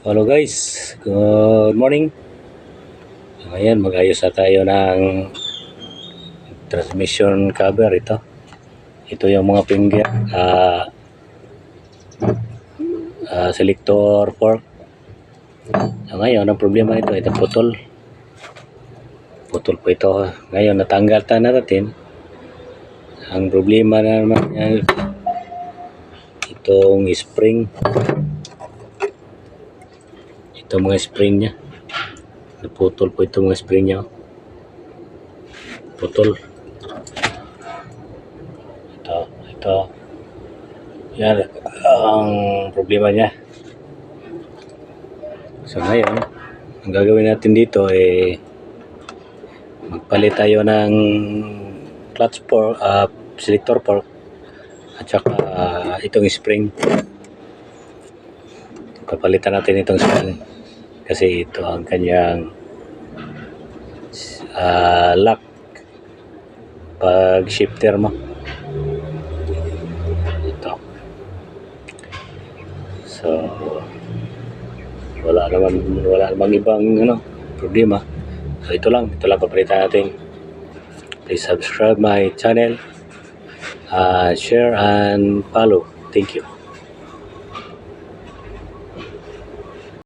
Hello guys, good morning. Ngayon mag-ayos na tayo ng transmission cover ito. Ito yung mga finger, selector fork. Ngayon ang problema nito, ito putol. Putol po ito. Ngayon natanggal na natin. Ang problema na naman yan, itong spring. Ito mga spring niya. Naputol po ito mga spring niya. Putol. Ito. Yan ang problema niya. So ngayon, ang gagawin natin dito magpalit tayo ng clutch fork, selector fork at saka itong spring. Papalitan natin itong spring kasi ito ang kanyang lock pag shifter mo. Ito. So wala namang ibang problema. So ito lang papalitan natin. Please subscribe my channel, share and follow. Thank you.